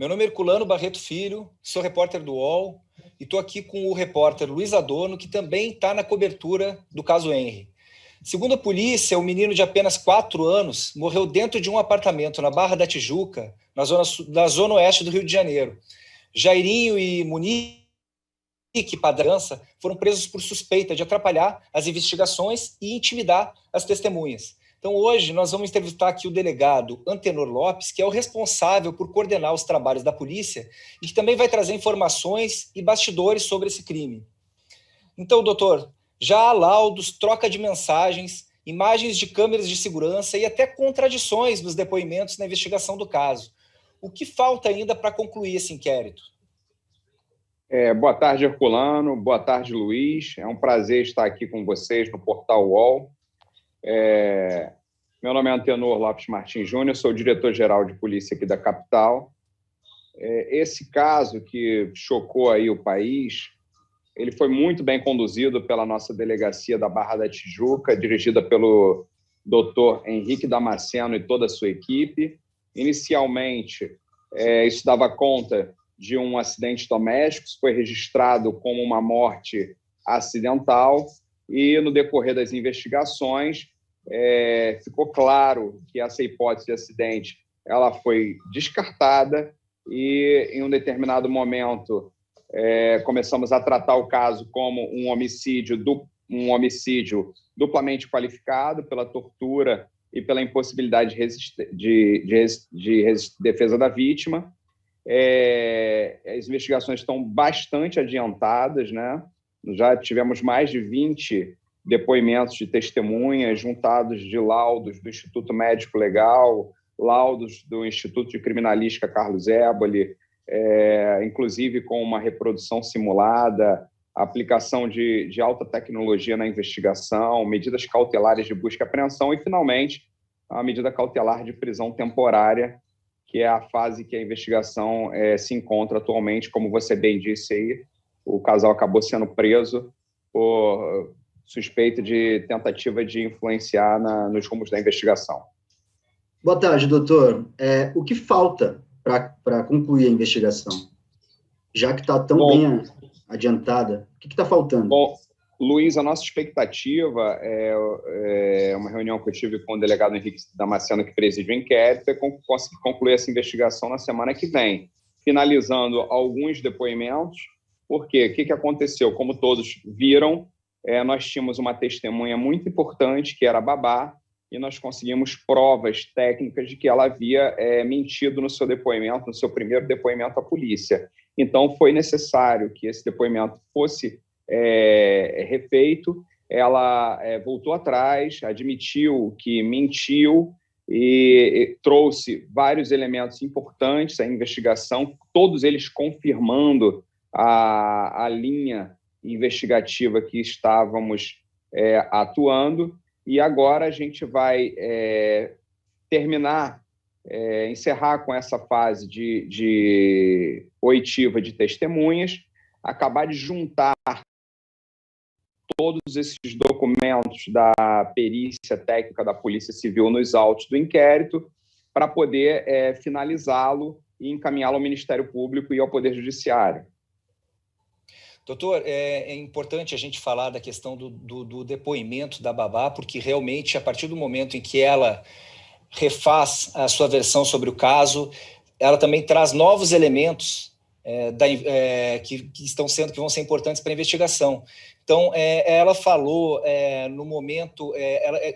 Meu nome é Herculano Barreto Filho, sou repórter do UOL e estou aqui com o repórter Luiz Adorno, que também está na cobertura do caso Henry. Segundo a polícia, o menino de apenas 4 anos morreu dentro de um apartamento na Barra da Tijuca, na zona oeste do Rio de Janeiro. Jairinho e Munique Padrança foram presos por suspeita de atrapalhar as investigações e intimidar as testemunhas. Então, hoje, nós vamos entrevistar aqui o delegado Antenor Lopes, que é o responsável por coordenar os trabalhos da polícia e que também vai trazer informações e bastidores sobre esse crime. Então, doutor, já há laudos, troca de mensagens, imagens de câmeras de segurança e até contradições nos depoimentos na investigação do caso. O que falta ainda para concluir esse inquérito? Boa tarde, Herculano. Boa tarde, Luiz. É um prazer estar aqui com vocês no Portal UOL. Meu nome é Antenor Lopes Martins Júnior, sou o diretor-geral de polícia aqui da capital. Esse caso que chocou aí o país, ele foi muito bem conduzido pela nossa delegacia da Barra da Tijuca, dirigida pelo doutor Henrique Damasceno e toda a sua equipe. Inicialmente, isso dava conta de um acidente doméstico, foi registrado como uma morte acidental e, no decorrer das investigações, ficou claro que essa hipótese de acidente ela foi descartada e, em um determinado momento, começamos a tratar o caso como um homicídio duplamente qualificado pela tortura e pela impossibilidade de defesa da vítima. As investigações estão bastante adiantadas, né? Já tivemos mais de 20 depoimentos de testemunhas juntados de laudos do Instituto Médico Legal, laudos do Instituto de Criminalística Carlos Éboli, inclusive com uma reprodução simulada, aplicação de alta tecnologia na investigação, medidas cautelares de busca e apreensão e, finalmente, a medida cautelar de prisão temporária, que é a fase que a investigação se encontra atualmente. Como você bem disse aí, o casal acabou sendo preso por suspeita de tentativa de influenciar nos rumos da investigação. Boa tarde, doutor. O que falta para concluir a investigação? Já que está tão bem adiantada, o que está faltando? Bom, Luiz, a nossa expectativa é uma reunião que eu tive com o delegado Henrique Damasceno, que preside o inquérito, é conseguir concluir essa investigação na semana que vem, finalizando alguns depoimentos. Por quê? O que aconteceu? Como todos viram, nós tínhamos uma testemunha muito importante, que era a babá, e nós conseguimos provas técnicas de que ela havia mentido no seu depoimento, no seu primeiro depoimento à polícia. Então, foi necessário que esse depoimento fosse refeito. Ela voltou atrás, admitiu que mentiu e trouxe vários elementos importantes à investigação, todos eles confirmando a linha investigativa que estávamos atuando. E agora a gente vai encerrar com essa fase de oitiva de testemunhas, acabar de juntar todos esses documentos da perícia técnica da Polícia Civil nos autos do inquérito para poder finalizá-lo e encaminhá-lo ao Ministério Público e ao Poder Judiciário. Doutor, é importante a gente falar da questão do depoimento da babá, porque realmente, a partir do momento em que ela refaz a sua versão sobre o caso, ela também traz novos elementos que vão ser importantes para a investigação. Então, ela falou no momento,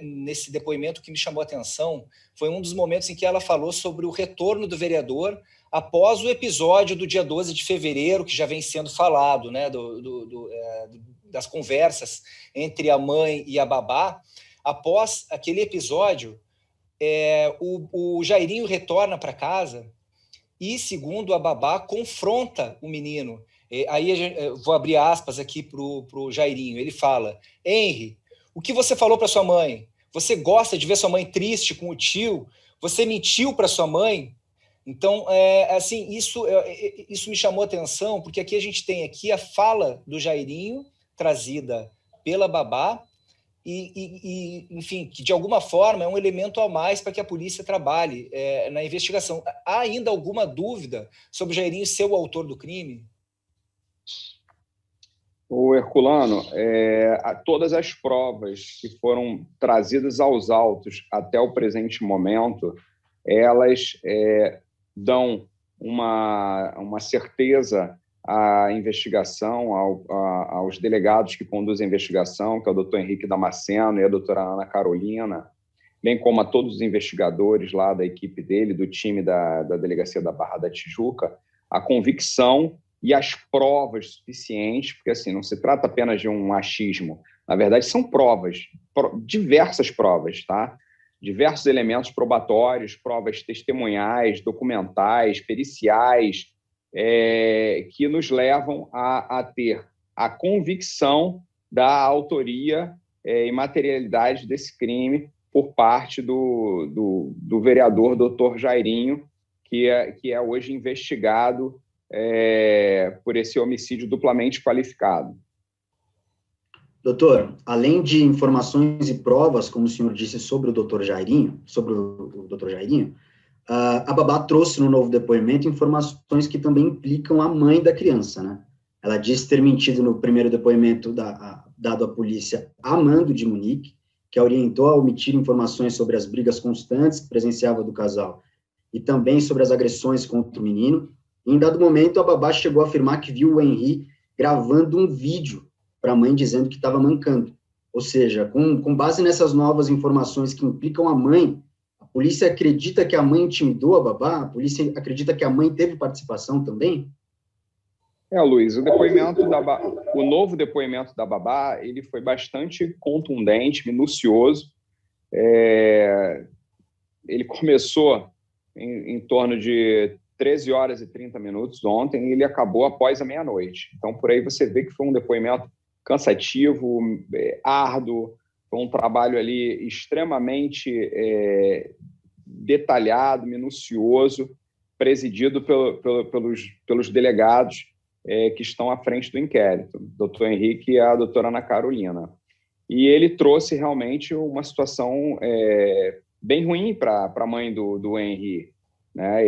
nesse depoimento que me chamou a atenção, foi um dos momentos em que ela falou sobre o retorno do vereador após o episódio do dia 12 de fevereiro, que já vem sendo falado, né, das conversas entre a mãe e a babá. Após aquele episódio, o Jairinho retorna para casa e, segundo a babá, confronta o menino. Aí vou abrir aspas aqui para o Jairinho. Ele fala: Henry, o que você falou para sua mãe? Você gosta de ver sua mãe triste com o tio? Você mentiu para sua mãe? Então, assim, isso me chamou a atenção, porque aqui a gente tem aqui a fala do Jairinho, trazida pela babá, enfim, que de alguma forma é um elemento a mais para que a polícia trabalhe na investigação. Há ainda alguma dúvida sobre o Jairinho ser o autor do crime? O Herculano, todas as provas que foram trazidas aos autos até o presente momento, elas dão uma certeza à investigação, aos delegados que conduzem a investigação, que é o doutor Henrique Damasceno e a doutora Ana Carolina, bem como a todos os investigadores lá da equipe dele, do time da Delegacia da Barra da Tijuca, a convicção e as provas suficientes, porque assim, não se trata apenas de um achismo, na verdade são provas, diversas provas, tá? Diversos elementos probatórios, provas testemunhais, documentais, periciais, que nos levam a ter a convicção da autoria e materialidade desse crime por parte do vereador doutor Jairinho, que é hoje investigado por esse homicídio duplamente qualificado. Doutor, além de informações e provas, como o senhor disse, sobre o doutor Jairinho, a babá trouxe no novo depoimento informações que também implicam a mãe da criança, né? Ela disse ter mentido no primeiro depoimento dado à polícia Amando de Munique, que a orientou a omitir informações sobre as brigas constantes que presenciava do casal e também sobre as agressões contra o menino. E, em dado momento, a babá chegou a afirmar que viu o Henri gravando um vídeo para a mãe dizendo que estava mancando. Ou seja, com base nessas novas informações que implicam a mãe, a polícia acredita que a mãe intimidou a babá? A polícia acredita que a mãe teve participação também? Luiz, o novo depoimento da babá, ele foi bastante contundente, minucioso. Ele começou em torno de 13 horas e 30 minutos ontem e ele acabou após a meia-noite. Então, por aí você vê que foi um depoimento cansativo, árduo, foi um trabalho ali extremamente detalhado, minucioso, presidido pelos delegados que estão à frente do inquérito, o doutor Henrique e a doutora Ana Carolina. E ele trouxe realmente uma situação bem ruim para a mãe do Henri, né?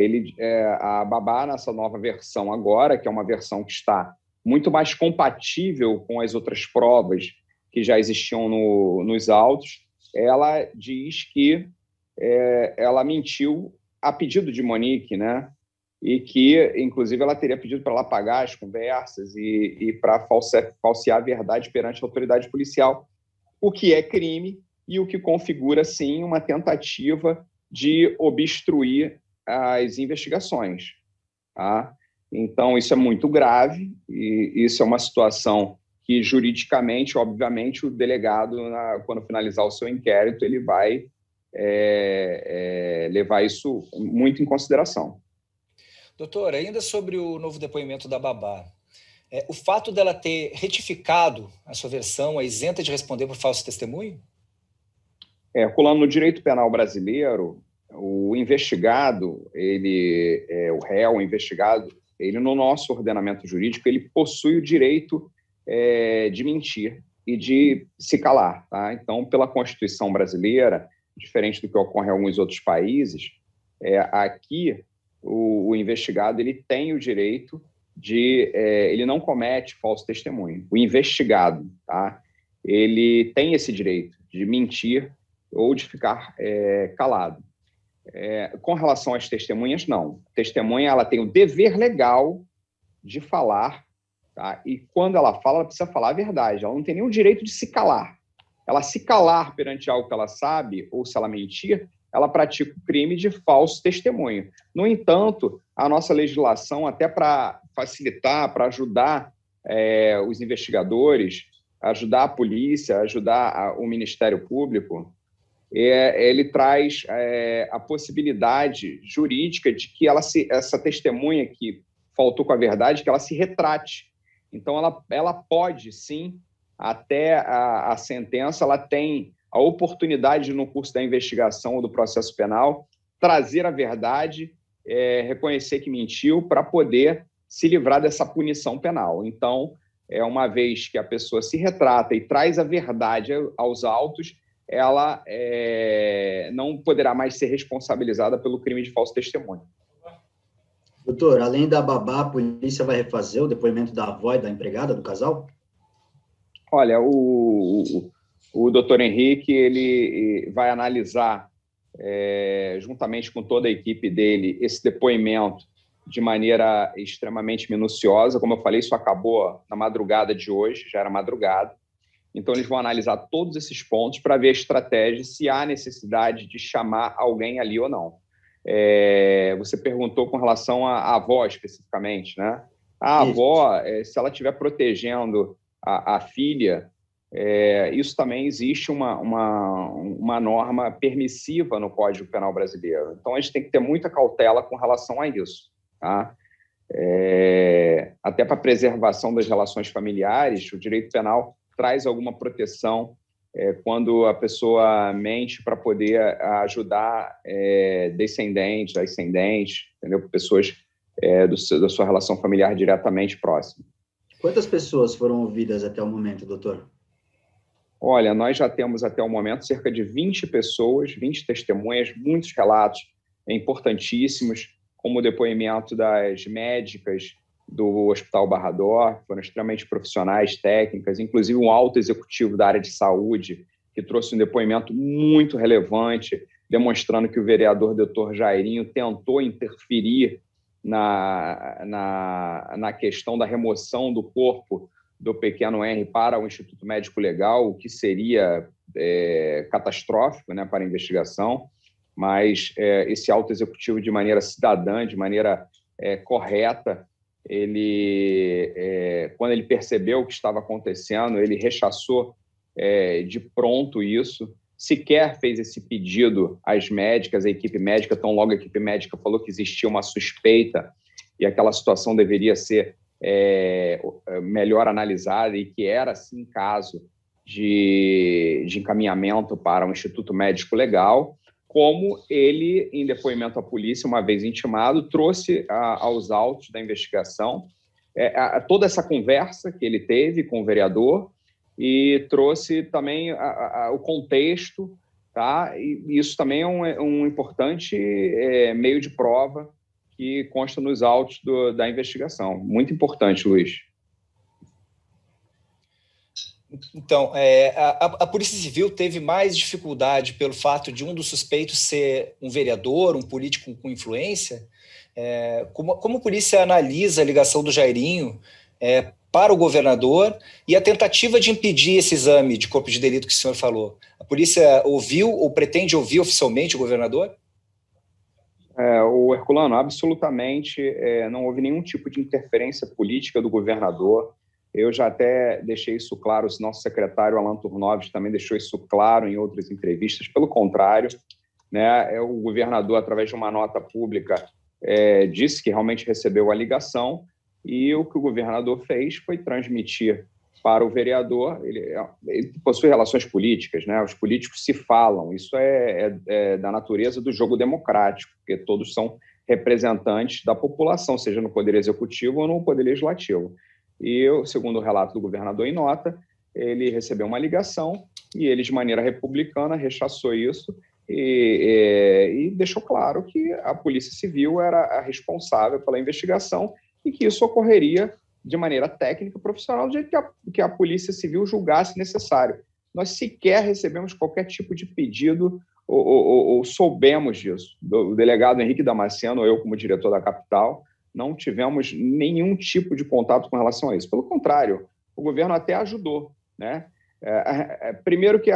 A babá, nessa nova versão agora, que é uma versão que está muito mais compatível com as outras provas que já existiam nos autos, ela diz que ela mentiu a pedido de Monique, né? E que, inclusive, ela teria pedido para ela pagar as conversas e para falsear a verdade perante a autoridade policial, o que é crime e o que configura, sim, uma tentativa de obstruir as investigações. Tá? Então, isso é muito grave e isso é uma situação que, juridicamente, obviamente, o delegado, quando finalizar o seu inquérito, ele vai levar isso muito em consideração. Doutor, ainda sobre o novo depoimento da babá, o fato dela ter retificado a sua versão é isenta de responder por falso testemunho? Colando no direito penal brasileiro, o investigado, o réu, o investigado, ele no nosso ordenamento jurídico, ele possui o direito de mentir e de se calar. Tá? Então, pela Constituição brasileira, diferente do que ocorre em alguns outros países, aqui o investigado ele tem o direito de... ele não comete falso testemunho. O investigado, tá? Ele tem esse direito de mentir ou de ficar calado. Com relação às testemunhas, não. A testemunha ela tem o dever legal de falar, tá? E quando ela fala, ela precisa falar a verdade. Ela não tem nenhum direito de se calar. Ela se calar perante algo que ela sabe, ou se ela mentir, ela pratica o crime de falso testemunho. No entanto, a nossa legislação, até para facilitar, para ajudar os investigadores, ajudar a polícia, ajudar o Ministério Público, ele traz a possibilidade jurídica de que essa testemunha que faltou com a verdade, que ela se retrate. Então, ela pode, sim, até a sentença, ela tem a oportunidade, no curso da investigação ou do processo penal, trazer a verdade, reconhecer que mentiu, para poder se livrar dessa punição penal. Então, uma vez que a pessoa se retrata e traz a verdade aos autos, ela não poderá mais ser responsabilizada pelo crime de falso testemunho. Doutor, além da babá, a polícia vai refazer o depoimento da avó e da empregada do casal? Olha, o doutor Henrique ele vai analisar, juntamente com toda a equipe dele, esse depoimento de maneira extremamente minuciosa. Como eu falei, isso acabou na madrugada de hoje, já era madrugada. Então, eles vão analisar todos esses pontos para ver a estratégia, se há necessidade de chamar alguém ali ou não. Você perguntou com relação à avó, especificamente, né? A avó, se ela estiver protegendo a filha, isso também existe uma norma permissiva no Código Penal brasileiro. Então, a gente tem que ter muita cautela com relação a isso, tá? Até para a preservação das relações familiares, o direito penal traz alguma proteção quando a pessoa mente para poder ajudar descendentes, ascendentes, entendeu? Pessoas da sua relação familiar diretamente próxima. Quantas pessoas foram ouvidas até o momento, doutor? Olha, nós já temos até o momento cerca de 20 pessoas, 20 testemunhas, muitos relatos importantíssimos, como o depoimento das médicas do Hospital Barra d'Or, que foram extremamente profissionais, técnicas, inclusive um alto executivo da área de saúde, que trouxe um depoimento muito relevante, demonstrando que o vereador Dr. Jairinho tentou interferir na questão da remoção do corpo do pequeno Henry para o Instituto Médico Legal, o que seria catastrófico, né, para a investigação, mas esse alto executivo, de maneira cidadã, de maneira correta, quando ele percebeu o que estava acontecendo, ele rechaçou de pronto isso, sequer fez esse pedido às médicas, à equipe médica, tão logo a equipe médica falou que existia uma suspeita e aquela situação deveria ser melhor analisada e que era, sim, caso de encaminhamento para o Instituto Médico Legal, como ele, em depoimento à polícia, uma vez intimado, trouxe aos autos da investigação toda essa conversa que ele teve com o vereador e trouxe também o contexto, tá? E isso também é um importante meio de prova que consta nos autos da investigação. Muito importante, Luiz. Então, a Polícia Civil teve mais dificuldade pelo fato de um dos suspeitos ser um vereador, um político com influência. Como a polícia analisa a ligação do Jairinho para o governador e a tentativa de impedir esse exame de corpo de delito que o senhor falou? A polícia ouviu ou pretende ouvir oficialmente o governador? O Herculano, absolutamente não houve nenhum tipo de interferência política do governador. Eu já até deixei isso claro, o nosso secretário Alan Turnoves também deixou isso claro em outras entrevistas. Pelo contrário, né, o governador, através de uma nota pública, disse que realmente recebeu a ligação e o que o governador fez foi transmitir para o vereador. Ele possui relações políticas, né? Os políticos se falam, isso é da natureza do jogo democrático, porque todos são representantes da população, seja no Poder Executivo ou no Poder Legislativo. E, segundo o relato do governador em nota, ele recebeu uma ligação e ele, de maneira republicana, rechaçou isso e deixou claro que a Polícia Civil era a responsável pela investigação e que isso ocorreria de maneira técnica e profissional, do jeito que a Polícia Civil julgasse necessário. Nós sequer recebemos qualquer tipo de pedido ou soubemos disso. O delegado Henrique Damasceno, eu como diretor da capital, não tivemos nenhum tipo de contato com relação a isso. Pelo contrário, o governo até ajudou, né? Primeiro que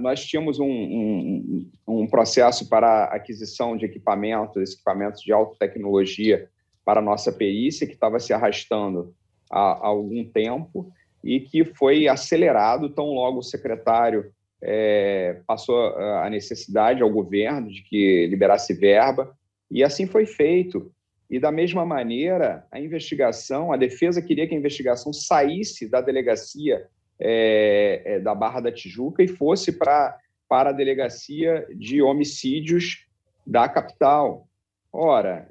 nós tínhamos um processo para aquisição de equipamentos de alta tecnologia para a nossa perícia, que estava se arrastando há algum tempo e que foi acelerado tão logo o secretário passou a necessidade ao governo de que liberasse verba, e assim foi feito. E, da mesma maneira, a defesa queria que a investigação saísse da delegacia da Barra da Tijuca e fosse para a delegacia de homicídios da capital. Ora,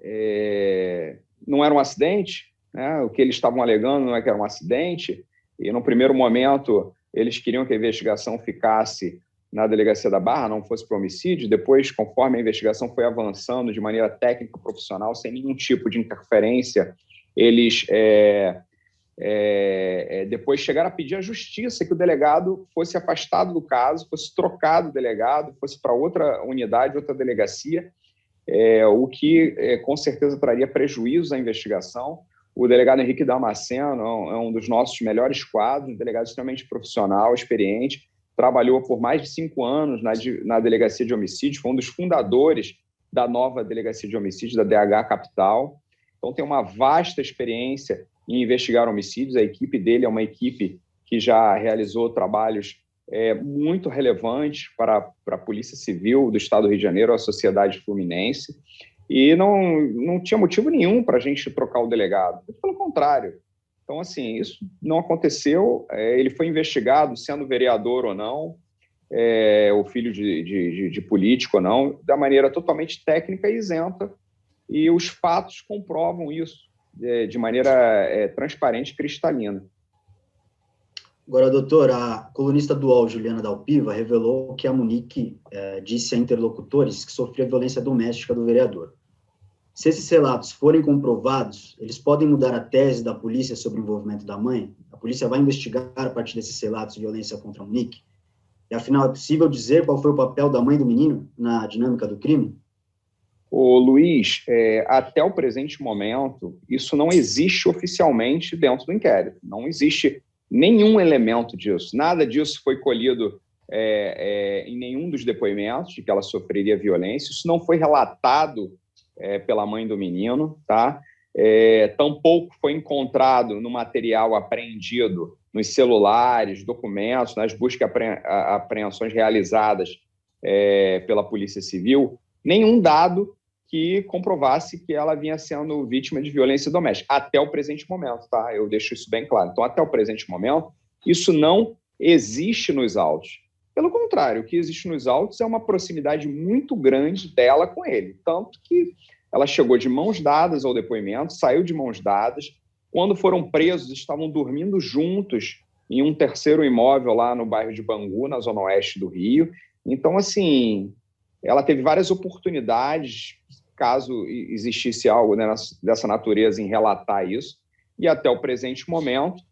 não era um acidente, né? O que eles estavam alegando não é que era um acidente, e no primeiro momento eles queriam que a investigação ficasse na delegacia da Barra, não fosse para homicídio. Depois, conforme a investigação foi avançando de maneira técnica, profissional, sem nenhum tipo de interferência, eles depois chegaram a pedir à justiça que o delegado fosse afastado do caso, fosse trocado o delegado, fosse para outra unidade, outra delegacia, o que com certeza traria prejuízo à investigação. O delegado Henrique Damasceno é um dos nossos melhores quadros, um delegado extremamente profissional, experiente, trabalhou por mais de 5 anos na Delegacia de Homicídios, foi um dos fundadores da nova Delegacia de Homicídios, da DH Capital. Então, tem uma vasta experiência em investigar homicídios. A equipe dele é uma equipe que já realizou trabalhos muito relevantes para a Polícia Civil do Estado do Rio de Janeiro, a sociedade fluminense, e não tinha motivo nenhum para a gente trocar o delegado. Pelo contrário. Então, assim, isso não aconteceu. Ele foi investigado, sendo vereador ou não, o filho de político ou não, da maneira totalmente técnica e isenta, e os fatos comprovam isso de maneira transparente e cristalina. Agora, doutor, a colunista do UOL, Juliana Dalpiva, revelou que a Munique disse a interlocutores que sofria violência doméstica do vereador. Se esses relatos forem comprovados, eles podem mudar a tese da polícia sobre o envolvimento da mãe? A polícia vai investigar a partir desses relatos de violência contra a Munique? E, afinal, é possível dizer qual foi o papel da mãe do menino na dinâmica do crime? Ô, Luiz, até o presente momento, isso não existe oficialmente dentro do inquérito. Não existe nenhum elemento disso. Nada disso foi colhido em nenhum dos depoimentos de que ela sofreria violência. Isso não foi relatado pela mãe do menino, tá? Tampouco foi encontrado no material apreendido nos celulares, documentos, nas buscas e apreensões realizadas pela Polícia Civil, nenhum dado que comprovasse que ela vinha sendo vítima de violência doméstica, até o presente momento, tá? Eu deixo isso bem claro. Então, até o presente momento, isso não existe nos autos. Pelo contrário, o que existe nos autos é uma proximidade muito grande dela com ele, tanto que ela chegou de mãos dadas ao depoimento, saiu de mãos dadas. Quando foram presos, estavam dormindo juntos em um terceiro imóvel lá no bairro de Bangu, na zona oeste do Rio. Então, assim, ela teve várias oportunidades, caso existisse algo, né, dessa natureza, em relatar isso, e até o presente momento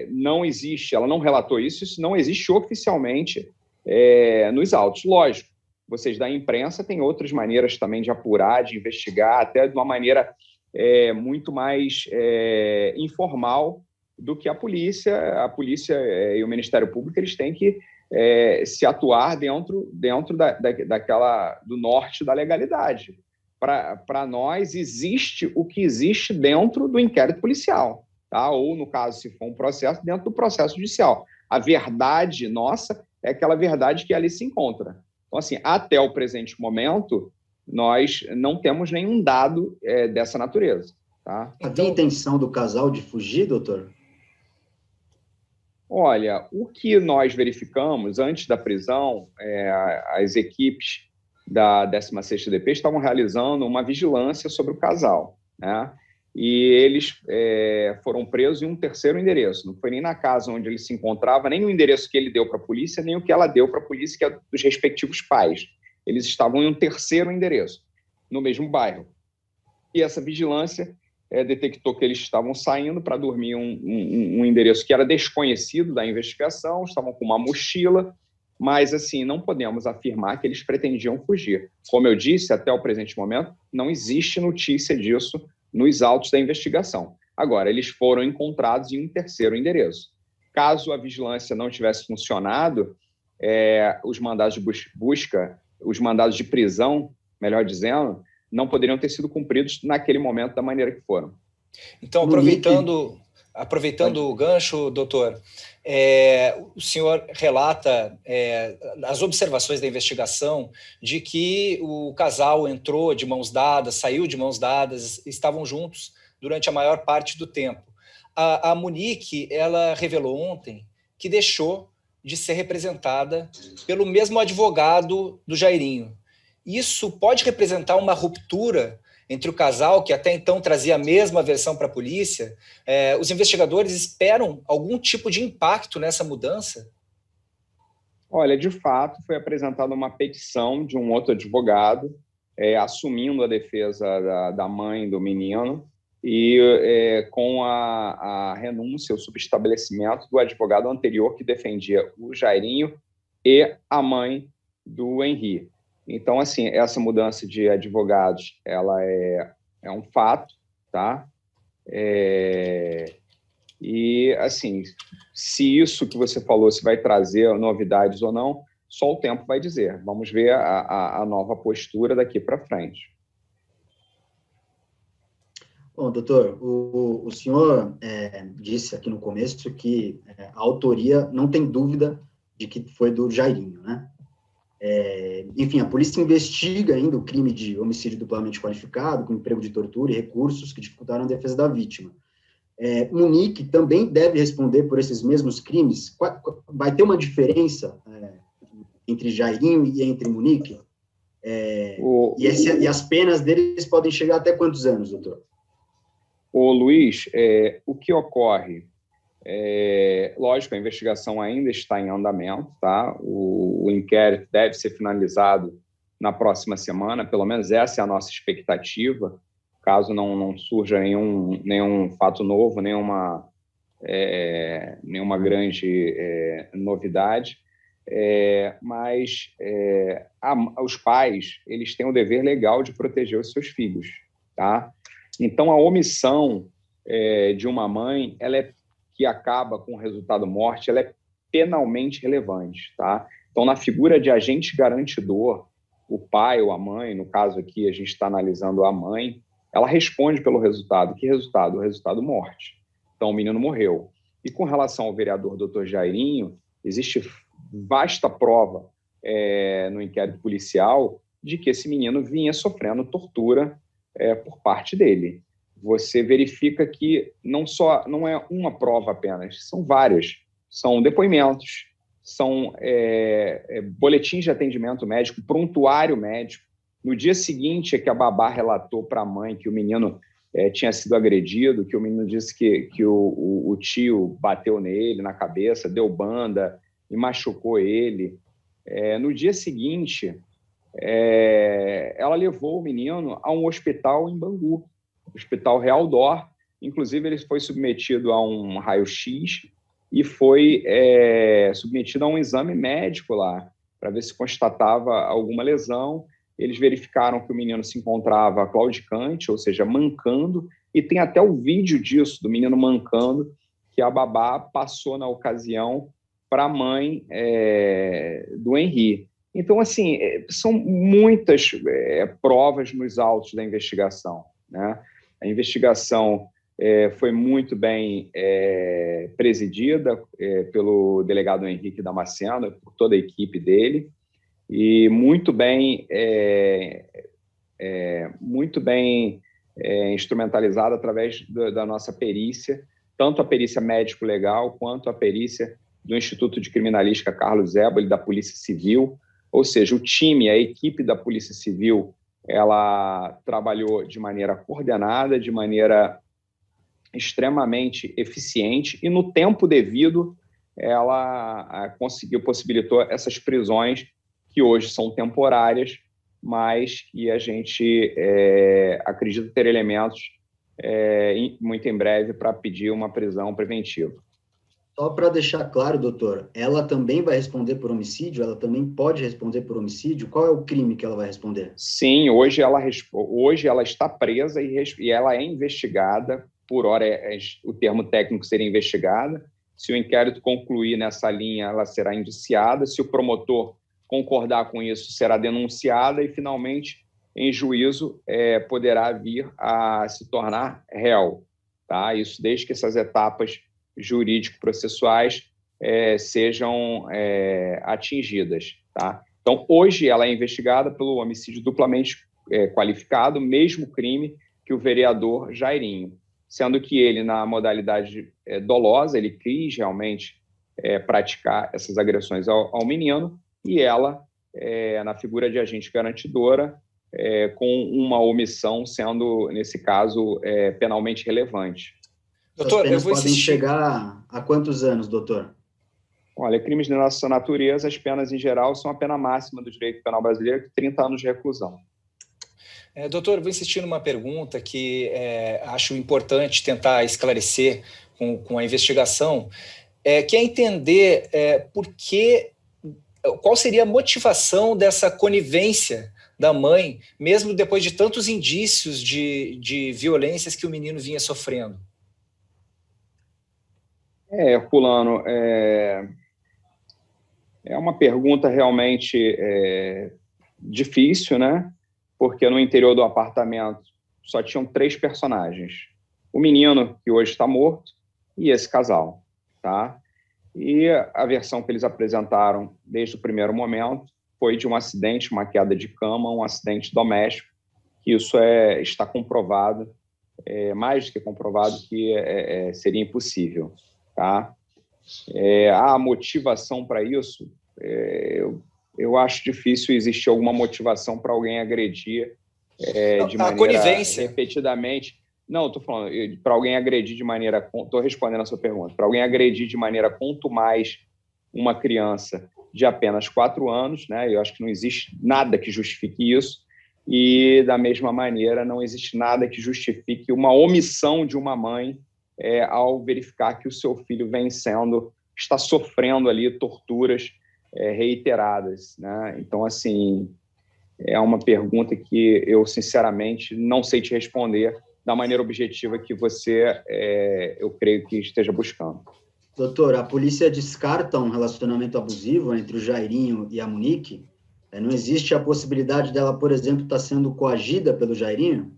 não existe, ela não relatou isso, isso não existe oficialmente nos autos. Lógico, vocês da imprensa têm outras maneiras também de apurar, de investigar, até de uma maneira muito mais informal do que a polícia e o Ministério Público. Eles têm que se atuar dentro do norte da legalidade. Para nós, existe o que existe dentro do inquérito policial, tá? Ou, no caso, se for um processo, dentro do processo judicial. A verdade nossa é aquela verdade que ali se encontra. Então, assim, até o presente momento, nós não temos nenhum dado dessa natureza. Tá? Havia intenção do casal de fugir, doutor? Olha, o que nós verificamos antes da prisão, as equipes da 16ª DP estavam realizando uma vigilância sobre o casal, né? E eles foram presos em um terceiro endereço. Não foi nem na casa onde ele se encontrava, nem o endereço que ele deu para a polícia, nem o que ela deu para a polícia, que é dos respectivos pais. Eles estavam em um terceiro endereço, no mesmo bairro. E essa vigilância detectou que eles estavam saindo para dormir em um endereço que era desconhecido da investigação, estavam com uma mochila, mas, assim, não podemos afirmar que eles pretendiam fugir. Como eu disse, até o presente momento, não existe notícia disso nos autos da investigação. Agora, eles foram encontrados em um terceiro endereço. Caso a vigilância não tivesse funcionado, os mandados de busca, os mandados de prisão, melhor dizendo, não poderiam ter sido cumpridos naquele momento da maneira que foram. Então, aproveitando o gancho, doutor, o senhor relata as observações da investigação de que o casal entrou de mãos dadas, saiu de mãos dadas, estavam juntos durante a maior parte do tempo. A Munique, ela revelou ontem que deixou de ser representada pelo mesmo advogado do Jairinho. Isso pode representar uma ruptura entre o casal, que até então trazia a mesma versão para a polícia, os investigadores esperam algum tipo de impacto nessa mudança? Olha, de fato, foi apresentada uma petição de um outro advogado assumindo a defesa da mãe do menino e com a renúncia, o subestabelecimento do advogado anterior que defendia o Jairinho e a mãe do Henri. Então, assim, essa mudança de advogados, ela é um fato, tá? E, assim, se isso que você falou, se vai trazer novidades ou não, só o tempo vai dizer. Vamos ver a nova postura daqui para frente. Bom, doutor, o senhor disse aqui no começo que a autoria não tem dúvida de que foi do Jairinho, né? Enfim, a polícia investiga ainda o crime de homicídio duplamente qualificado, com emprego de tortura e recursos que dificultaram a defesa da vítima. Munique também deve responder por esses mesmos crimes? Vai ter uma diferença entre Jairinho e entre Munique? E as penas deles podem chegar até quantos anos, doutor? Luiz, o que ocorre? Lógico, a investigação ainda está em andamento, tá? O inquérito deve ser finalizado na próxima semana, pelo menos essa é a nossa expectativa, caso não surja nenhum fato novo, nenhuma grande novidade. Mas os pais, eles têm o dever legal de proteger os seus filhos, tá? Então, a omissão de uma mãe, que acaba com o resultado morte, ela é penalmente relevante, tá? Então, na figura de agente garantidor, o pai ou a mãe, no caso aqui a gente está analisando a mãe, ela responde pelo resultado. Que resultado? O resultado morte. Então, o menino morreu. E com relação ao vereador Dr. Jairinho, existe vasta prova no inquérito policial de que esse menino vinha sofrendo tortura por parte dele. Você verifica que não é uma prova apenas, são várias. São depoimentos, são boletins de atendimento médico, prontuário médico. No dia seguinte é que a babá relatou para a mãe que o menino tinha sido agredido, que o menino disse que o tio bateu nele na cabeça, deu banda e machucou ele. No dia seguinte, ela levou o menino a um hospital em Bangu, Hospital Real Dor. Inclusive, ele foi submetido a um raio-x e foi submetido a um exame médico lá, para ver se constatava alguma lesão. Eles verificaram que o menino se encontrava claudicante, ou seja, mancando, e tem até o vídeo disso, do menino mancando, que a babá passou na ocasião para a mãe do Henri. Então, assim, são muitas provas nos autos da investigação, né? A investigação foi muito bem presidida pelo delegado Henrique Damasceno, por toda a equipe dele, e muito bem instrumentalizada através da nossa perícia, tanto a perícia médico-legal quanto a perícia do Instituto de Criminalística Carlos Éboli, da Polícia Civil. Ou seja, o time, a equipe da Polícia Civil, ela trabalhou de maneira coordenada, de maneira extremamente eficiente, e no tempo devido ela possibilitou essas prisões que hoje são temporárias, mas que a gente acredita ter elementos muito em breve para pedir uma prisão preventiva. Só para deixar claro, doutor, ela também vai responder por homicídio? Ela também pode responder por homicídio? Qual é o crime que ela vai responder? Sim, hoje ela está presa e ela é investigada, por hora o termo técnico seria investigada. Se o inquérito concluir nessa linha, ela será indiciada. Se o promotor concordar com isso, será denunciada e, finalmente, em juízo, poderá vir a se tornar réu. Tá? Isso desde que essas etapas jurídico-processuais sejam atingidas. Tá? Então, hoje ela é investigada pelo homicídio duplamente qualificado, mesmo crime que o vereador Jairinho, sendo que ele, na modalidade dolosa, ele quis realmente praticar essas agressões ao menino, e ela, na figura de agente garantidora, com uma omissão sendo, nesse caso, penalmente relevante. Doutor, as penas podem chegar a quantos anos, doutor? Olha, crimes de nossa natureza, as penas em geral são a pena máxima do direito penal brasileiro, 30 anos de reclusão. Doutor, vou insistir numa pergunta que acho importante tentar esclarecer com a investigação, que é entender qual seria a motivação dessa conivência da mãe, mesmo depois de tantos indícios de violências que o menino vinha sofrendo. Herculano, é uma pergunta realmente difícil, né? Porque no interior do apartamento só tinham 3 personagens. O menino, que hoje está morto, e esse casal, tá? E a versão que eles apresentaram desde o primeiro momento foi de um acidente, uma queda de cama, um acidente doméstico, que isso está comprovado, mais do que comprovado, que seria impossível, tá? A motivação para isso, eu acho difícil existir alguma motivação para alguém agredir de maneira repetidamente. Não, estou falando para alguém agredir de maneira... Estou respondendo a sua pergunta. Para alguém agredir de maneira contumaz uma criança de apenas 4 anos, né? Eu acho que não existe nada que justifique isso. E, da mesma maneira, não existe nada que justifique uma omissão de uma mãe ao verificar que o seu filho está sofrendo ali torturas reiteradas, né? Então, assim, é uma pergunta que eu, sinceramente, não sei te responder da maneira objetiva que você, eu creio que esteja buscando. Doutor, a polícia descarta um relacionamento abusivo entre o Jairinho e a Monique? Não existe a possibilidade dela, por exemplo, estar sendo coagida pelo Jairinho?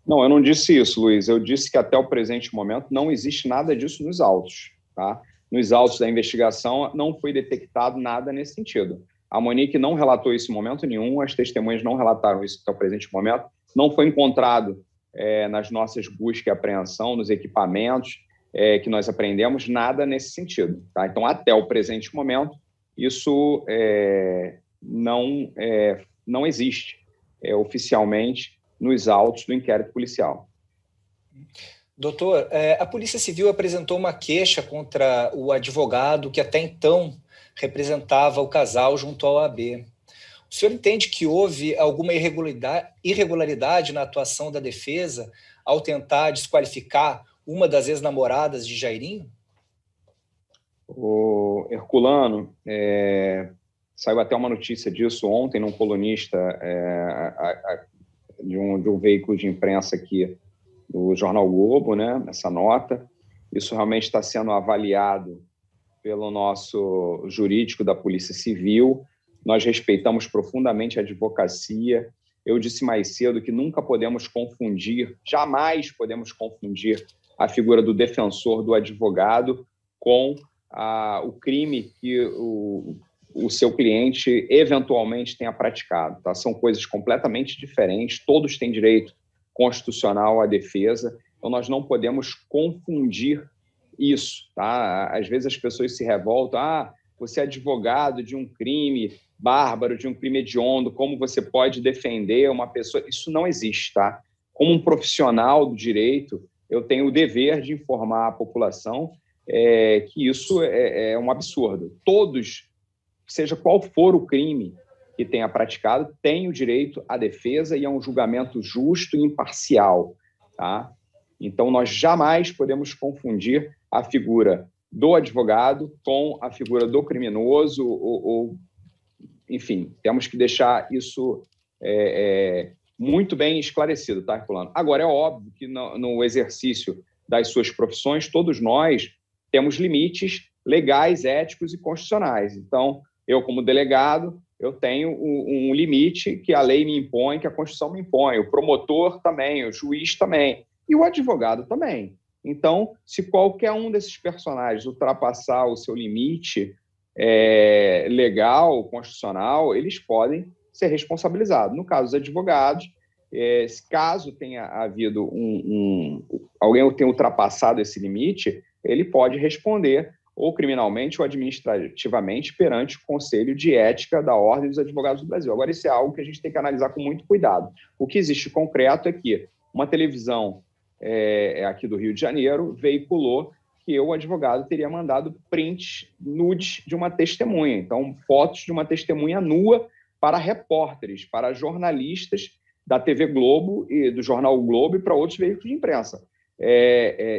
Não, eu não disse isso, Luiz. Eu disse que até o presente momento não existe nada disso nos autos, tá? Nos autos da investigação não foi detectado nada nesse sentido. A Monique não relatou isso em momento nenhum, as testemunhas não relataram isso até o presente momento, não foi encontrado nas nossas buscas e apreensão, nos equipamentos que nós apreendemos, nada nesse sentido, tá? Então, até o presente momento, isso não existe oficialmente nos autos do inquérito policial. Doutor, a Polícia Civil apresentou uma queixa contra o advogado que até então representava o casal junto ao OAB. O senhor entende que houve alguma irregularidade na atuação da defesa ao tentar desqualificar uma das ex-namoradas de Jairinho? O Herculano, saiu até uma notícia disso ontem num colunista de um veículo de imprensa aqui do Jornal Globo, né, essa nota. Isso realmente está sendo avaliado pelo nosso jurídico da Polícia Civil. Nós respeitamos profundamente a advocacia. Eu disse mais cedo que nunca podemos confundir, jamais podemos confundir a figura do defensor, do advogado, com o crime que o seu cliente eventualmente tenha praticado, tá? São coisas completamente diferentes, todos têm direito constitucional à defesa, então nós não podemos confundir isso, tá? Às vezes as pessoas se revoltam, você é advogado de um crime bárbaro, de um crime hediondo, como você pode defender uma pessoa? Isso não existe, tá? Como um profissional do direito, eu tenho o dever de informar a população que isso é um absurdo. Todos, seja qual for o crime que tenha praticado, têm o direito à defesa e a um julgamento justo e imparcial, tá? Então, nós jamais podemos confundir a figura do advogado com a figura do criminoso, enfim, temos que deixar isso muito bem esclarecido, tá, Herculano? Agora, é óbvio que no exercício das suas profissões, todos nós temos limites legais, éticos e constitucionais. Então, eu, como delegado, eu tenho um limite que a lei me impõe, que a Constituição me impõe, o promotor também, o juiz também, e o advogado também. Então, se qualquer um desses personagens ultrapassar o seu limite legal, constitucional, eles podem ser responsabilizados. No caso dos advogados, caso tenha havido alguém tenha ultrapassado esse limite, ele pode responder ou criminalmente ou administrativamente perante o Conselho de Ética da Ordem dos Advogados do Brasil. Agora, isso é algo que a gente tem que analisar com muito cuidado. O que existe concreto é que uma televisão aqui do Rio de Janeiro veiculou que o advogado teria mandado prints nudes de uma testemunha, então fotos de uma testemunha nua para repórteres, para jornalistas da TV Globo e do Jornal o Globo e para outros veículos de imprensa.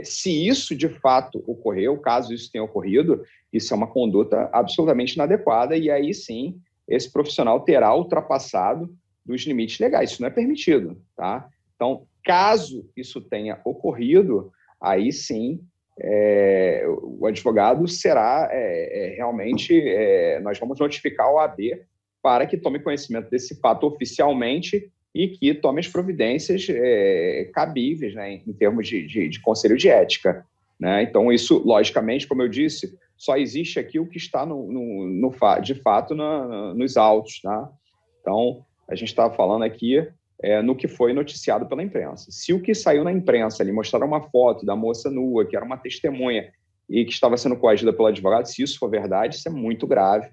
Se isso de fato ocorreu, caso isso tenha ocorrido, isso é uma conduta absolutamente inadequada e aí sim esse profissional terá ultrapassado os limites legais. Isso não é permitido, tá? Então, caso isso tenha ocorrido, aí sim o advogado será realmente, nós vamos notificar o AB para que tome conhecimento desse fato oficialmente e que tome as providências cabíveis, né, em termos de conselho de ética. Né? Então, isso, logicamente, como eu disse, só existe aqui o que está de fato nos autos. Tá? Então, a gente está falando aqui no que foi noticiado pela imprensa. Se o que saiu na imprensa ali mostraram uma foto da moça nua, que era uma testemunha e que estava sendo coagida pelo advogado, se isso for verdade, isso é muito grave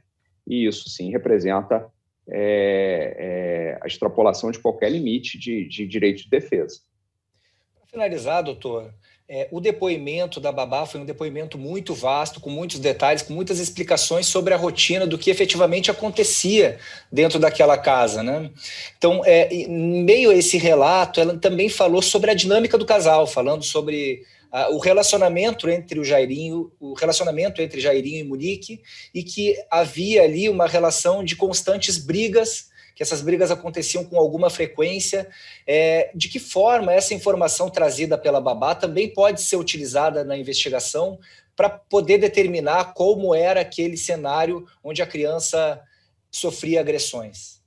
e isso, sim, representa a extrapolação de qualquer limite de direito de defesa. Para finalizar, doutor, o depoimento da babá foi um depoimento muito vasto, com muitos detalhes, com muitas explicações sobre a rotina do que efetivamente acontecia dentro daquela casa, né? Então, em meio a esse relato, ela também falou sobre a dinâmica do casal, falando sobre o relacionamento entre Jairinho e Munique, e que havia ali uma relação de constantes brigas, que essas brigas aconteciam com alguma frequência. De que forma essa informação trazida pela babá também pode ser utilizada na investigação para poder determinar como era aquele cenário onde a criança sofria agressões?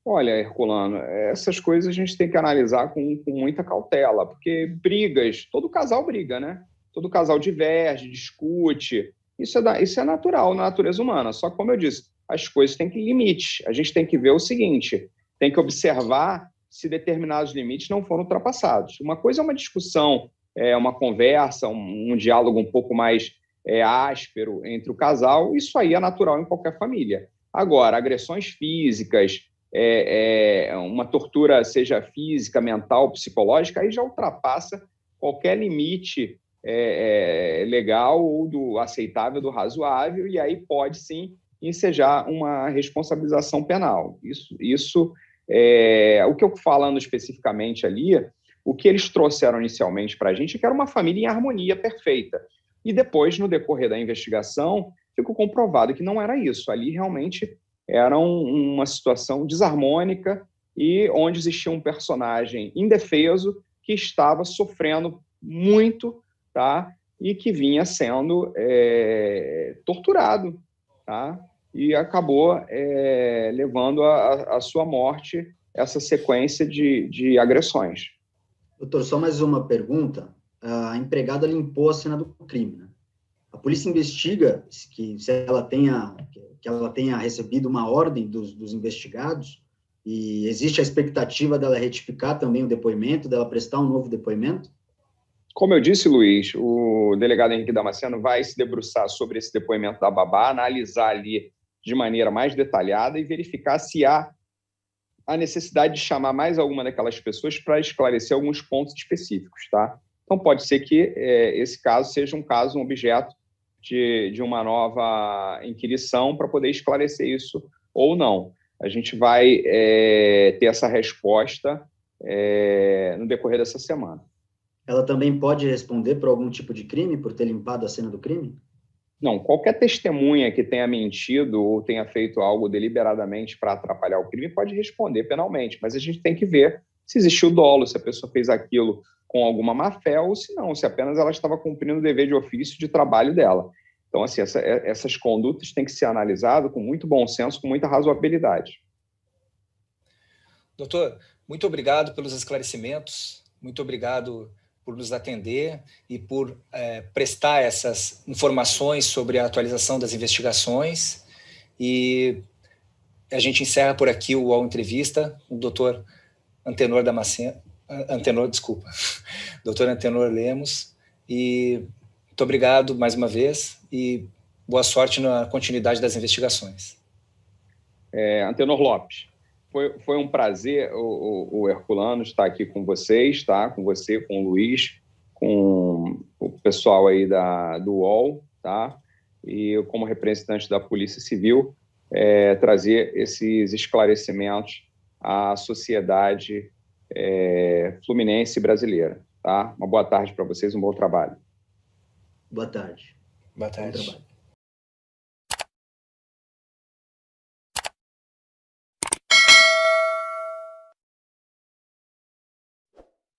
Olha, Herculano, essas coisas a gente tem que analisar com muita cautela, porque brigas, todo casal briga, né? Todo casal diverge, discute, isso é natural na natureza humana, só que, como eu disse, as coisas têm que limites, a gente tem que ver o seguinte, tem que observar se determinados limites não foram ultrapassados. Uma coisa é uma discussão, uma conversa, um diálogo um pouco mais áspero entre o casal, isso aí é natural em qualquer família. Agora, agressões físicas, uma tortura, seja física, mental, psicológica, aí já ultrapassa qualquer limite legal ou do aceitável, do razoável, e aí pode sim ensejar uma responsabilização penal. Isso o que eu falando especificamente ali, o que eles trouxeram inicialmente para a gente é que era uma família em harmonia perfeita. E depois, no decorrer da investigação, ficou comprovado que não era isso. Ali realmente era uma situação desarmônica e onde existia um personagem indefeso que estava sofrendo muito, tá? E que vinha sendo torturado, tá? E acabou levando à sua morte essa sequência de agressões. Doutor, só mais uma pergunta. A empregada limpou a cena do crime, né? A polícia investiga que ela tenha recebido uma ordem dos investigados e existe a expectativa dela retificar também o depoimento, dela prestar um novo depoimento? Como eu disse, Luiz, o delegado Henrique Damasceno vai se debruçar sobre esse depoimento da babá, analisar ali de maneira mais detalhada e verificar se há a necessidade de chamar mais alguma daquelas pessoas para esclarecer alguns pontos específicos, tá? Então, pode ser que esse caso seja um objeto de uma nova inquirição para poder esclarecer isso ou não. A gente vai ter essa resposta no decorrer dessa semana. Ela também pode responder por algum tipo de crime, por ter limpado a cena do crime? Não, qualquer testemunha que tenha mentido ou tenha feito algo deliberadamente para atrapalhar o crime pode responder penalmente, mas a gente tem que ver se existiu dolo, se a pessoa fez aquilo com alguma má-fé ou se não, se apenas ela estava cumprindo o dever de ofício de trabalho dela. Então, assim, essas condutas têm que ser analisadas com muito bom senso, com muita razoabilidade. Doutor, muito obrigado pelos esclarecimentos, muito obrigado por nos atender e por prestar essas informações sobre a atualização das investigações. E a gente encerra por aqui o UOL Entrevista, o doutor Antenor Damasceno, doutor Antenor Lemos, e Muito obrigado mais uma vez e boa sorte na continuidade das investigações. Antenor Lopes, foi um prazer, o Herculano, estar aqui com vocês, tá? Com você, com o Luiz, com o pessoal aí do UOL, tá? E eu, como representante da Polícia Civil, trazer esses esclarecimentos à sociedade fluminense brasileira, tá? Uma boa tarde para vocês, um bom trabalho. Boa tarde. Boa tarde. Bom trabalho.